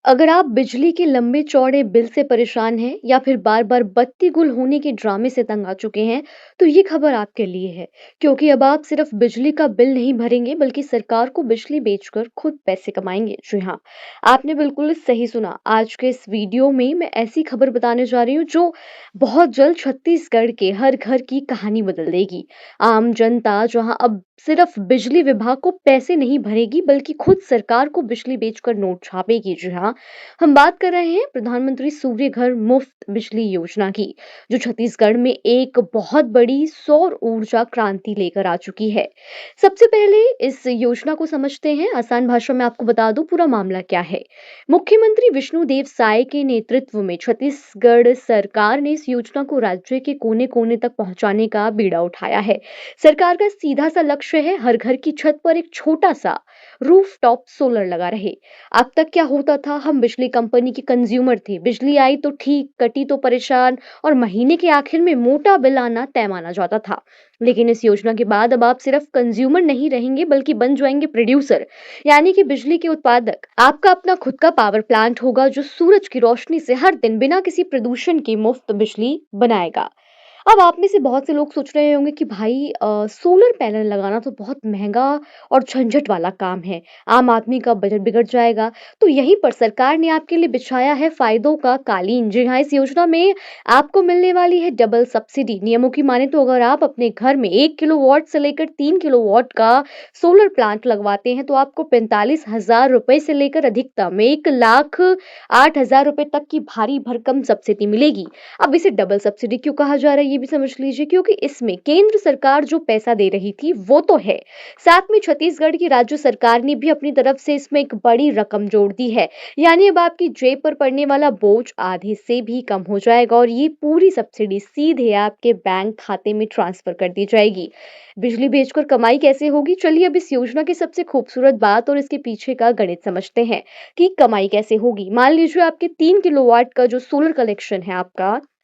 अगर आप बिजली के लंबे चौड़े बिल से परेशान हैं या फिर बार बार बत्ती गुल होने के ड्रामे से तंग आ चुके हैं, तो ये खबर आपके लिए है। क्योंकि अब आप सिर्फ बिजली का बिल नहीं भरेंगे बल्कि सरकार को बिजली बेचकर खुद पैसे कमाएंगे। जी हाँ, आपने बिल्कुल सही सुना। आज के इस वीडियो में मैं ऐसी खबर बताने जा रही हूँ जो बहुत जल्द छत्तीसगढ़ के हर घर की कहानी बदल देगी। आम जनता जहां अब सिर्फ बिजली विभाग को पैसे नहीं भरेगी बल्कि खुद सरकार को बिजली बेचकर नोट छापेगी। जी हाँ, हम बात कर रहे हैं प्रधानमंत्री सूर्य घर मुफ्त बिजली योजना की, जो छत्तीसगढ़ में एक बहुत बड़ी सौर ऊर्जा क्रांति लेकर आ चुकी है। सबसे पहले इस योजना को समझते हैं। आसान भाषा में आपको बता दूं पूरा मामला क्या है। मुख्यमंत्री विष्णुदेव साय के नेतृत्व में छत्तीसगढ़ सरकार ने इस योजना को राज्य के कोने कोने तक पहुंचाने का बीड़ा उठाया है। सरकार का सीधा सा लक्ष्य है हर घर की छत पर एक छोटा सा रूफटॉप सोलर लगा रहे। अब तक क्या होता था, हम बिजली कंपनी के कंज्यूमर थे। बिजली आई तो ठीक, कटी तो परेशान, और महीने के आखिर में मोटा बिल आना तय माना जाता था। लेकिन इस योजना के बाद अब आप सिर्फ कंज्यूमर नहीं रहेंगे बल्कि बन जाएंगे प्रोड्यूसर, यानी कि बिजली के उत्पादक। आपका अपना खुद का पावर प्लांट होगा जो सूरज की रोशनी से हर दिन बिना किसी प्रदूषण के मुफ्त बिजली बनाएगा। अब आप में से बहुत से लोग सोच रहे होंगे कि भाई सोलर पैनल लगाना तो बहुत महंगा और झंझट वाला काम है, आम आदमी का बजट बिगड़ जाएगा। तो यहीं पर सरकार ने आपके लिए बिछाया है फायदों का कालीन। जी हाँ, इस योजना में आपको मिलने वाली है डबल सब्सिडी। नियमों की माने तो अगर आप अपने घर में 1 किलोवाट से लेकर 3 किलोवाट का सोलर प्लांट लगवाते हैं तो आपको 45,000 रुपए से लेकर अधिकतम 1,08,000 रुपए तक की भारी भरकम सब्सिडी मिलेगी। अब इसे डबल सब्सिडी क्यों कहा जा रहा है ये भी समझ लीजिए, क्योंकि इसमें केंद्र सरकार जो पैसा दे रही थी वो तो है, साथ में छत्तीसगढ़ की राज्य सरकार ने भी अपनी तरफ से इसमें एक बड़ी रकम जोड़ दी है। यानी अब आपकी जेब पर पड़ने वाला बोझ आधे से भी कम हो जाएगा और ये पूरी सब्सिडी सीधे आपके बैंक खाते में ट्रांसफर कर दी जाएगी। बिजली बेचकर कमाई कैसे होगी, चलिए अब इस योजना की सबसे खूबसूरत बात और इसके पीछे का गणित समझते हैं कि कमाई कैसे होगी। मान लीजिए आपके 3 किलोवाट का जो सोलर कलेक्शन है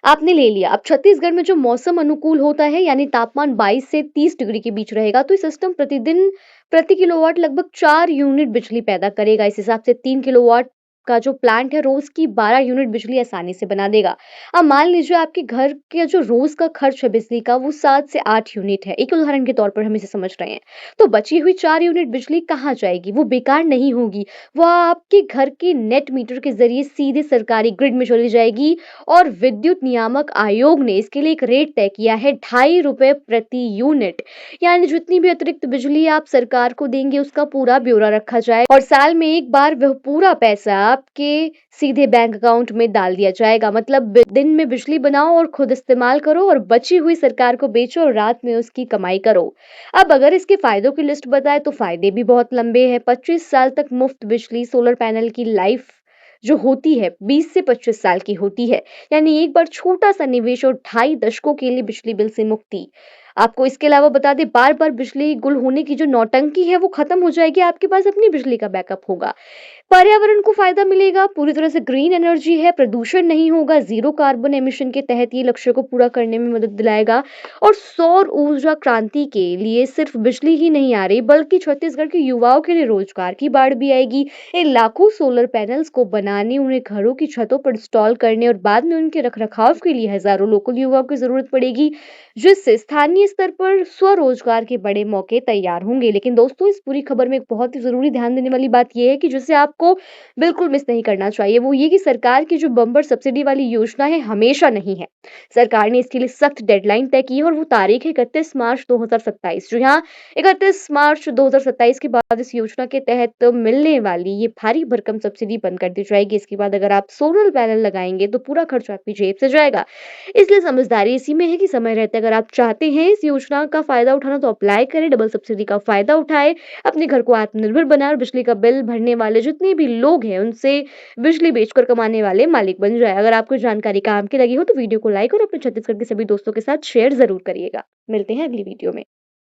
आपने ले लिया। अब छत्तीसगढ़ में जो मौसम अनुकूल होता है, यानी तापमान 22 से 30 डिग्री के बीच रहेगा, तो ये सिस्टम प्रतिदिन प्रति किलोवाट लगभग 4 यूनिट बिजली पैदा करेगा। इस हिसाब से 3 किलोवाट का जो प्लांट है रोज की 12 यूनिट बिजली आसानी से बना देगा। अब मान लीजिए आपके घर के जो रोज का खर्च है बिजली का वो 7 से 8 यूनिट है। एक उदाहरण के तौर पर हम इसे समझ रहे हैं। तो बची हुई 4 यूनिट बिजली कहाँ जाएगी? वो बेकार नहीं होगी, वो आपके घर के नेट मीटर के जरिए सीधे सरकारी ग्रिड में चली जाएगी। और विद्युत नियामक आयोग ने इसके लिए एक रेट तय किया है, 2.5 रुपए प्रति यूनिट। यानी जितनी भी अतिरिक्त बिजली आप सरकार को देंगे उसका पूरा ब्यौरा रखा जाए और साल में एक बार वह पूरा पैसा आपके सीधे बैंक अकाउंट में डाल दिया जाएगा। मतलब दिन में बिजली बनाओ और खुद इस्तेमाल करो और बची हुई सरकार को बेचो और रात में उसकी कमाई करो। अब अगर इसके फायदों की लिस्ट बताए तो फायदे भी बहुत लंबे हैं। 25 साल तक मुफ्त बिजली, सोलर पैनल की लाइफ जो होती है 20 से 25 साल की होती है, यानी एक बार छोटा सा निवेश और 2.5 दशकों के लिए बिजली बिल से मुक्ति। आपको इसके अलावा बता दें, बार बार बिजली गुल होने की जो नौटंकी है वो खत्म हो जाएगी, आपके पास अपनी बिजली का बैकअप होगा। पर्यावरण को फायदा मिलेगा, पूरी तरह से ग्रीन एनर्जी है, प्रदूषण नहीं होगा, जीरो कार्बन एमिशन के तहत ये लक्ष्य को पूरा करने में मदद दिलाएगा। और सौर ऊर्जा क्रांति के लिए सिर्फ बिजली ही नहीं आ रही बल्कि छत्तीसगढ़ के युवाओं के लिए रोजगार की बाढ़ भी आएगी। ये लाखों सोलर पैनल्स को बनाने, उन्हें घरों की छतों पर इंस्टॉल करने और बाद में उनके रखरखाव के लिए हजारों लोकल युवाओं की जरूरत पड़ेगी, जिससे स्थानीय स्तर पर स्वरोजगार के बड़े मौके तैयार होंगे। लेकिन दोस्तों, इस पूरी खबर में एक बहुत ही जरूरी ध्यान देने वाली बात यह है कि जिसे आपको बिल्कुल मिस नहीं करना चाहिए, वो ये कि सरकार की जो बम्पर सब्सिडी वाली योजना है हमेशा नहीं है। सरकार ने इसके लिए सख्त डेडलाइन तय की है और वो तारीख है 31 मार्च 2027। जी हाँ, 31 मार्च 2027 के बाद इस योजना के तहत मिलने वाली ये भारी भरकम सब्सिडी बंद कर दी जाएगी। इसके बाद अगर आप सोलर पैनल लगाएंगे तो पूरा खर्च आपकी जेब से जाएगा। इसलिए समझदारी इसी में है कि समय रहते अगर आप चाहते हैं इस योजना का फायदा उठाना तो अप्लाई करें, डबल सब्सिडी का फायदा उठाएं, अपने घर को आत्मनिर्भर बनाएं और बिजली का बिल भरने वाले जितने भी लोग हैं उनसे बिजली बेचकर कमाने वाले मालिक बन जाए। अगर आपको जानकारी काम की लगी हो तो वीडियो को लाइक और अपने छत्तीसगढ़ के सभी दोस्तों के साथ शेयर जरूर करिएगा। मिलते हैं अगली वीडियो में।